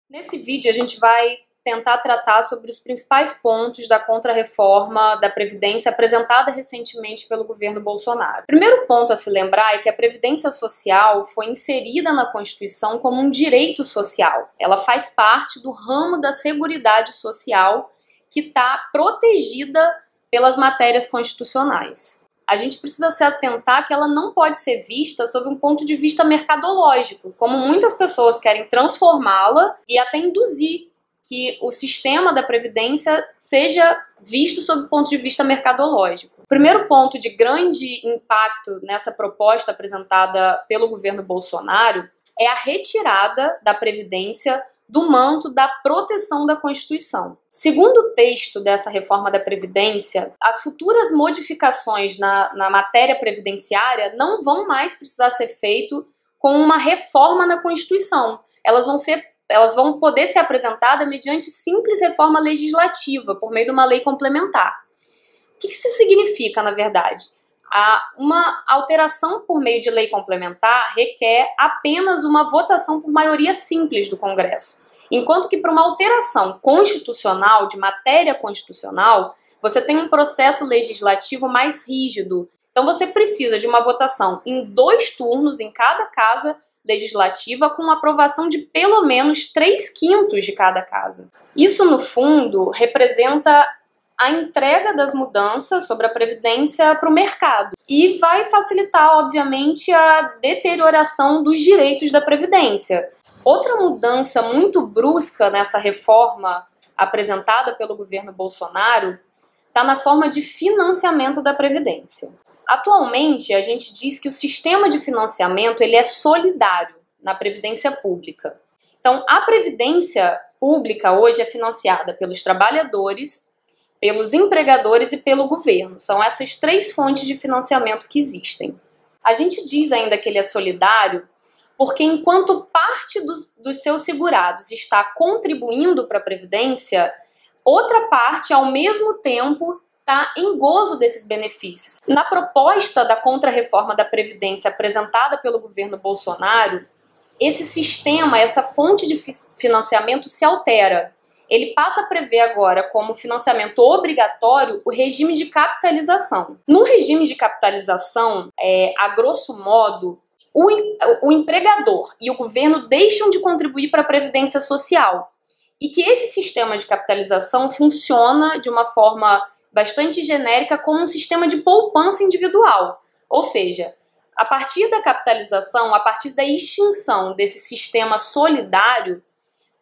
Nesse vídeo a gente vai tentar tratar sobre os principais pontos da contrarreforma da Previdência apresentada recentemente pelo governo Bolsonaro. O primeiro ponto a se lembrar é que a Previdência Social foi inserida na Constituição como um direito social. Ela faz parte do ramo da Seguridade Social que está protegida pelas matérias constitucionais. A gente precisa se atentar que ela não pode ser vista sob um ponto de vista mercadológico, como muitas pessoas querem transformá-la e até induzir que o sistema da Previdência seja visto sob o ponto de vista mercadológico. O primeiro ponto de grande impacto nessa proposta apresentada pelo governo Bolsonaro é a retirada da Previdência do manto da proteção da Constituição. Segundo o texto dessa reforma da Previdência, as futuras modificações na matéria previdenciária não vão mais precisar ser feitas com uma reforma na Constituição. Elas vão poder ser apresentadas mediante simples reforma legislativa, por meio de uma lei complementar. O que isso significa, na verdade? Uma alteração por meio de lei complementar requer apenas uma votação por maioria simples do Congresso, enquanto que para uma alteração constitucional, de matéria constitucional, você tem um processo legislativo mais rígido. Então você precisa de uma votação em 2 turnos em cada casa legislativa, com aprovação de pelo menos 3/5 de cada casa. Isso, no fundo, representa a entrega das mudanças sobre a Previdência para o mercado e vai facilitar, obviamente, a deterioração dos direitos da Previdência. Outra mudança muito brusca nessa reforma apresentada pelo governo Bolsonaro está na forma de financiamento da Previdência. Atualmente, a gente diz que o sistema de financiamento ele é solidário na Previdência Pública. Então, a Previdência Pública hoje é financiada pelos trabalhadores, pelos empregadores e pelo governo. São essas 3 fontes de financiamento que existem. A gente diz ainda que ele é solidário porque enquanto parte dos seus segurados está contribuindo para a Previdência, outra parte, ao mesmo tempo, está em gozo desses benefícios. Na proposta da contrarreforma da Previdência apresentada pelo governo Bolsonaro, esse sistema, essa fonte de financiamento se altera. Ele passa a prever agora como financiamento obrigatório o regime de capitalização. No regime de capitalização, a grosso modo, o empregador e o governo deixam de contribuir para a Previdência Social e que esse sistema de capitalização funciona de uma forma bastante genérica como um sistema de poupança individual. Ou seja, a partir da capitalização, a partir da extinção desse sistema solidário,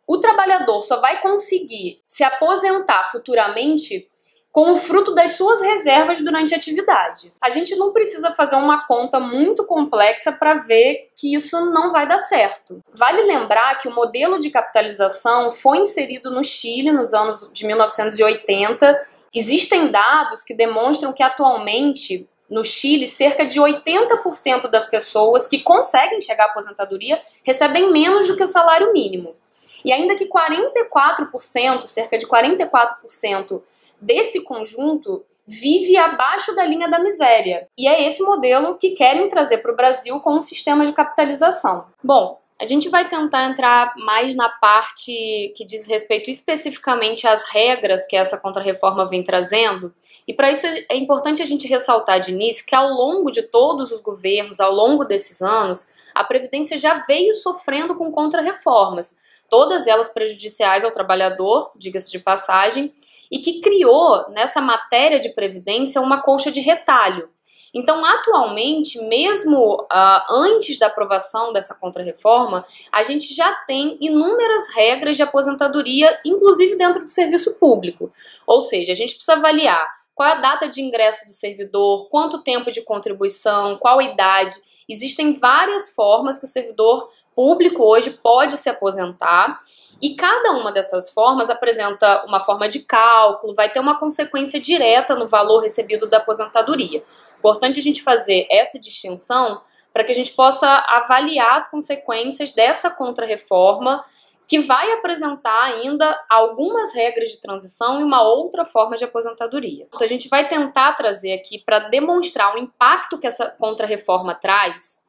o trabalhador só vai conseguir se aposentar futuramente com o fruto das suas reservas durante a atividade. A gente não precisa fazer uma conta muito complexa para ver que isso não vai dar certo. Vale lembrar que o modelo de capitalização foi inserido no Chile nos anos de 1980. Existem dados que demonstram que atualmente no Chile, cerca de 80% das pessoas que conseguem chegar à aposentadoria recebem menos do que o salário mínimo. E ainda que 44%, cerca de 44% desse conjunto vive abaixo da linha da miséria. E é esse modelo que querem trazer para o Brasil com um sistema de capitalização. Bom, a gente vai tentar entrar mais na parte que diz respeito especificamente às regras que essa contrarreforma vem trazendo. E para isso é importante a gente ressaltar de início que ao longo de todos os governos, ao longo desses anos, a Previdência já veio sofrendo com contrarreformas. Todas elas prejudiciais ao trabalhador, diga-se de passagem, e que criou nessa matéria de previdência uma colcha de retalho. Então, atualmente, mesmo antes da aprovação dessa contrarreforma, a gente já tem inúmeras regras de aposentadoria, inclusive dentro do serviço público. Ou seja, a gente precisa avaliar qual é a data de ingresso do servidor, quanto tempo de contribuição, qual a idade. Existem várias formas que o servidor público hoje pode se aposentar e cada uma dessas formas apresenta uma forma de cálculo, vai ter uma consequência direta no valor recebido da aposentadoria. Importante a gente fazer essa distinção para que a gente possa avaliar as consequências dessa contrarreforma que vai apresentar ainda algumas regras de transição e uma outra forma de aposentadoria. Então a gente vai tentar trazer aqui para demonstrar o impacto que essa contrarreforma traz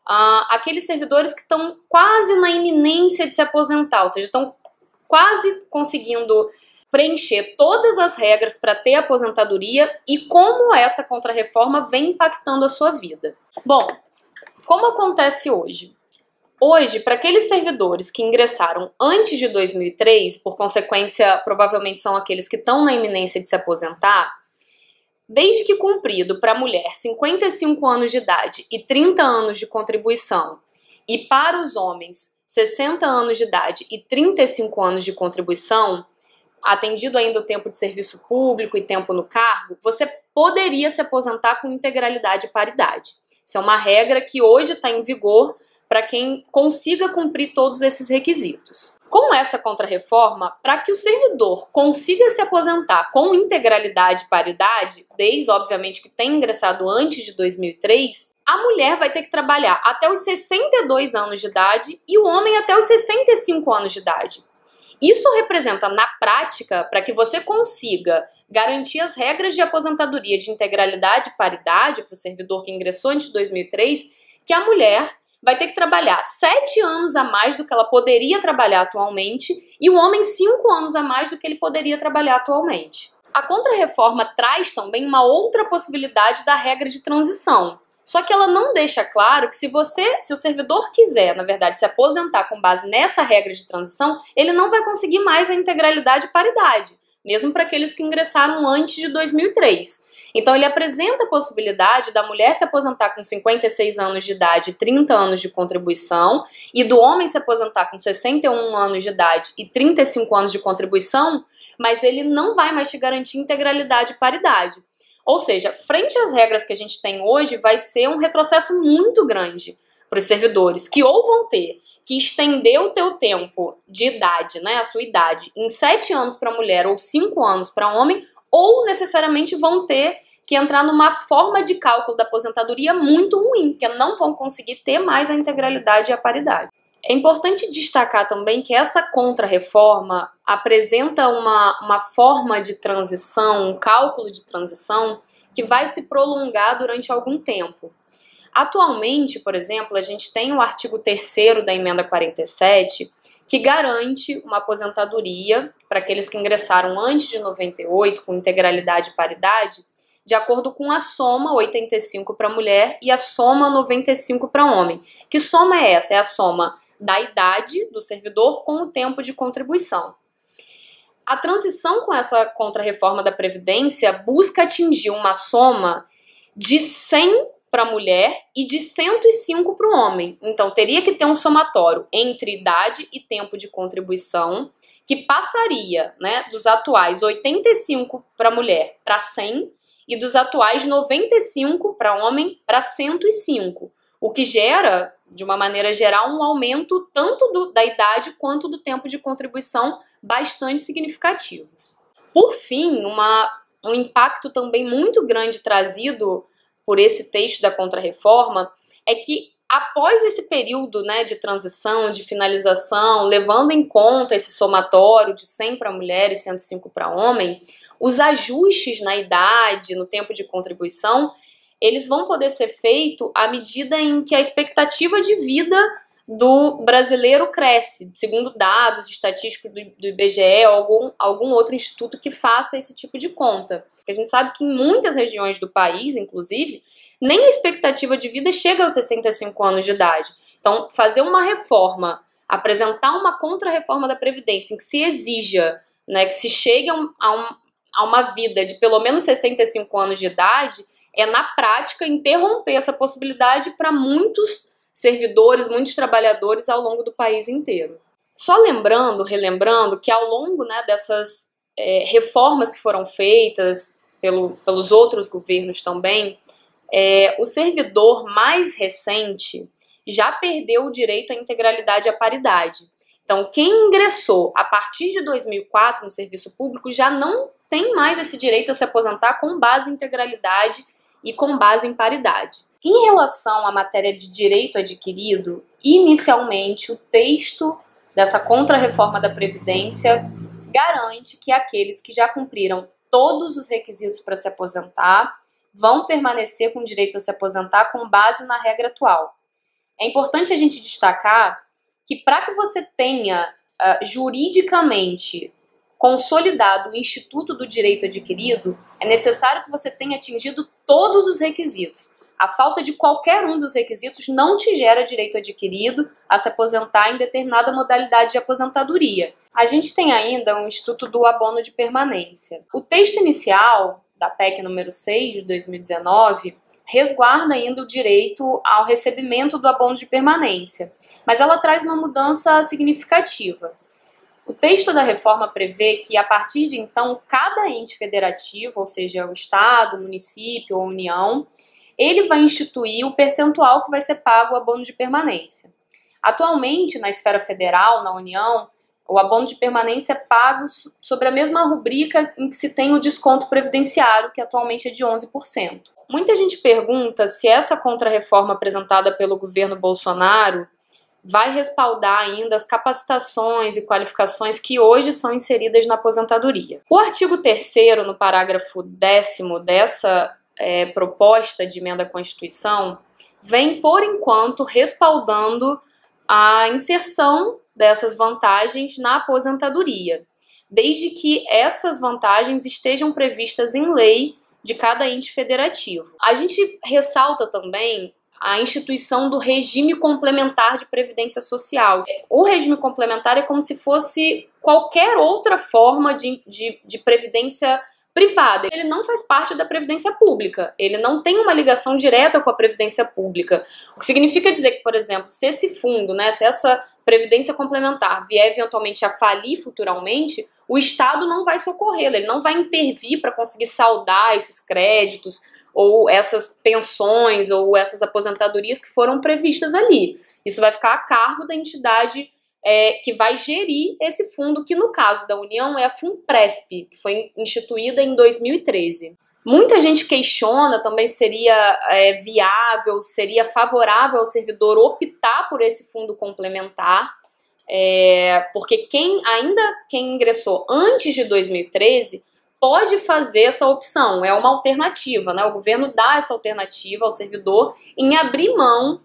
aqueles servidores que estão quase na iminência de se aposentar, ou seja, estão quase conseguindo preencher todas as regras para ter aposentadoria e como essa contrarreforma vem impactando a sua vida. Bom, como acontece hoje? Hoje, para aqueles servidores que ingressaram antes de 2003, por consequência, provavelmente são aqueles que estão na iminência de se aposentar, desde que cumprido para a mulher 55 anos de idade e 30 anos de contribuição, e para os homens 60 anos de idade e 35 anos de contribuição, atendido ainda o tempo de serviço público e tempo no cargo, você poderia se aposentar com integralidade e paridade. Isso é uma regra que hoje está em vigor para quem consiga cumprir todos esses requisitos. Com essa contrarreforma, para que o servidor consiga se aposentar com integralidade e paridade, desde, obviamente, que tem ingressado antes de 2003, a mulher vai ter que trabalhar até os 62 anos de idade e o homem até os 65 anos de idade. Isso representa, na prática, para que você consiga garantir as regras de aposentadoria de integralidade e paridade para o servidor que ingressou antes de 2003, que a mulher vai ter que trabalhar 7 anos a mais do que ela poderia trabalhar atualmente e o homem 5 anos a mais do que ele poderia trabalhar atualmente. A contrarreforma traz também uma outra possibilidade da regra de transição. Só que ela não deixa claro que se o servidor quiser, na verdade, se aposentar com base nessa regra de transição, ele não vai conseguir mais a integralidade e paridade, mesmo para aqueles que ingressaram antes de 2003. Então ele apresenta a possibilidade da mulher se aposentar com 56 anos de idade e 30 anos de contribuição e do homem se aposentar com 61 anos de idade e 35 anos de contribuição, mas ele não vai mais te garantir integralidade e paridade. Ou seja, frente às regras que a gente tem hoje, vai ser um retrocesso muito grande para os servidores, que ou vão ter que estender o teu tempo de idade, né, a sua idade, em 7 anos para mulher ou 5 anos para homem, ou necessariamente vão ter que entrar numa forma de cálculo da aposentadoria muito ruim, porque não vão conseguir ter mais a integralidade e a paridade. É importante destacar também que essa contrarreforma apresenta uma forma de transição, um cálculo de transição que vai se prolongar durante algum tempo. Atualmente, por exemplo, a gente tem o artigo 3º da emenda 47, que garante uma aposentadoria para aqueles que ingressaram antes de 98, com integralidade e paridade, de acordo com a soma 85 para mulher e a soma 95 para homem. Que soma é essa? É a soma da idade do servidor com o tempo de contribuição. A transição com essa contrarreforma da Previdência busca atingir uma soma de 100 para a mulher e de 105 para o homem. Então, teria que ter um somatório entre idade e tempo de contribuição, que passaria, né, dos atuais 85 para a mulher para 100 e dos atuais 95 para homem para 105, o que gera, de uma maneira geral, um aumento tanto da idade quanto do tempo de contribuição bastante significativos. Por fim, um impacto também muito grande trazido por esse texto da contrarreforma é que após esse período, né, de transição, de finalização, levando em conta esse somatório de 100 para mulher e 105 para homem, os ajustes na idade, no tempo de contribuição, eles vão poder ser feitos à medida em que a expectativa de vida do brasileiro cresce, segundo dados estatísticos do IBGE ou algum outro instituto que faça esse tipo de conta. Porque a gente sabe que em muitas regiões do país, inclusive, nem a expectativa de vida chega aos 65 anos de idade. Então, fazer uma reforma, apresentar uma contrarreforma da Previdência em que se exija, né, que se chegue a uma vida de pelo menos 65 anos de idade, é, na prática, interromper essa possibilidade para muitos servidores, muitos trabalhadores ao longo do país inteiro. Só relembrando que ao longo, né, dessas reformas que foram feitas pelos outros governos também, o servidor mais recente já perdeu o direito à integralidade e à paridade. Então, quem ingressou a partir de 2004 no serviço público já não tem mais esse direito a se aposentar com base em integralidade e com base em paridade. Em relação à matéria de direito adquirido, inicialmente o texto dessa contrarreforma da Previdência garante que aqueles que já cumpriram todos os requisitos para se aposentar vão permanecer com direito a se aposentar com base na regra atual. É importante a gente destacar que para que você tenha juridicamente consolidado o Instituto do Direito Adquirido, é necessário que você tenha atingido todos os requisitos. A falta de qualquer um dos requisitos não te gera direito adquirido a se aposentar em determinada modalidade de aposentadoria. A gente tem ainda um Instituto do Abono de Permanência. O texto inicial da PEC número 6 de 2019 resguarda ainda o direito ao recebimento do abono de permanência, mas ela traz uma mudança significativa. O texto da reforma prevê que, a partir de então, cada ente federativo, ou seja, o Estado, o município ou a União, ele vai instituir o percentual que vai ser pago o abono de permanência. Atualmente, na esfera federal, na União, o abono de permanência é pago sobre a mesma rubrica em que se tem o desconto previdenciário, que atualmente é de 11%. Muita gente pergunta se essa contrarreforma apresentada pelo governo Bolsonaro vai respaldar ainda as capacitações e qualificações que hoje são inseridas na aposentadoria. O artigo 3º, no parágrafo 10º dessa proposta de emenda à Constituição, vem, por enquanto, respaldando a inserção dessas vantagens na aposentadoria, desde que essas vantagens estejam previstas em lei de cada ente federativo. A gente ressalta também a instituição do regime complementar de previdência social. O regime complementar é como se fosse qualquer outra forma de previdência privada. Ele não faz parte da previdência pública, ele não tem uma ligação direta com a previdência pública. O que significa dizer que, por exemplo, se esse fundo, se essa previdência complementar vier eventualmente a falir futuramente, o Estado não vai socorrê-lo, ele não vai intervir para conseguir saldar esses créditos, ou essas pensões, ou essas aposentadorias que foram previstas ali. Isso vai ficar a cargo da entidade que vai gerir esse fundo, que no caso da União é a Funpresp, que foi instituída em 2013. Muita gente questiona também se seria viável, seria favorável ao servidor optar por esse fundo complementar, porque quem ingressou antes de 2013 pode fazer essa opção, é uma alternativa, O governo dá essa alternativa ao servidor em abrir mão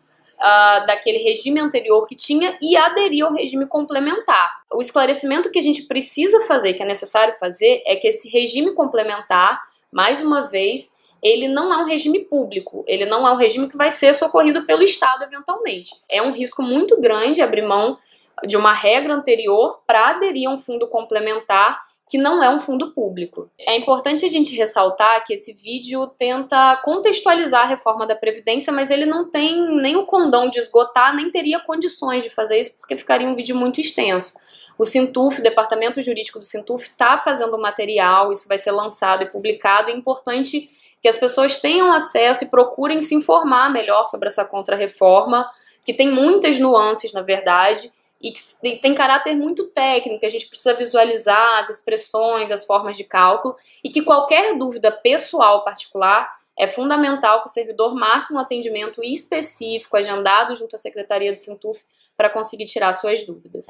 daquele regime anterior que tinha e aderir ao regime complementar. O esclarecimento que a gente precisa fazer, que é necessário fazer, é que esse regime complementar, mais uma vez, ele não é um regime público, ele não é um regime que vai ser socorrido pelo Estado eventualmente. É um risco muito grande abrir mão de uma regra anterior para aderir a um fundo complementar que não é um fundo público. É importante a gente ressaltar que esse vídeo tenta contextualizar a reforma da Previdência, mas ele não tem nem o condão de esgotar, nem teria condições de fazer isso, porque ficaria um vídeo muito extenso. O Sintuf, o Departamento Jurídico do Sintuf, está fazendo material, isso vai ser lançado e publicado. É importante que as pessoas tenham acesso e procurem se informar melhor sobre essa contrarreforma, que tem muitas nuances, na verdade, e que tem caráter muito técnico, a gente precisa visualizar as expressões, as formas de cálculo, e que qualquer dúvida pessoal particular é fundamental que o servidor marque um atendimento específico, agendado junto à Secretaria do Sintuf, para conseguir tirar suas dúvidas.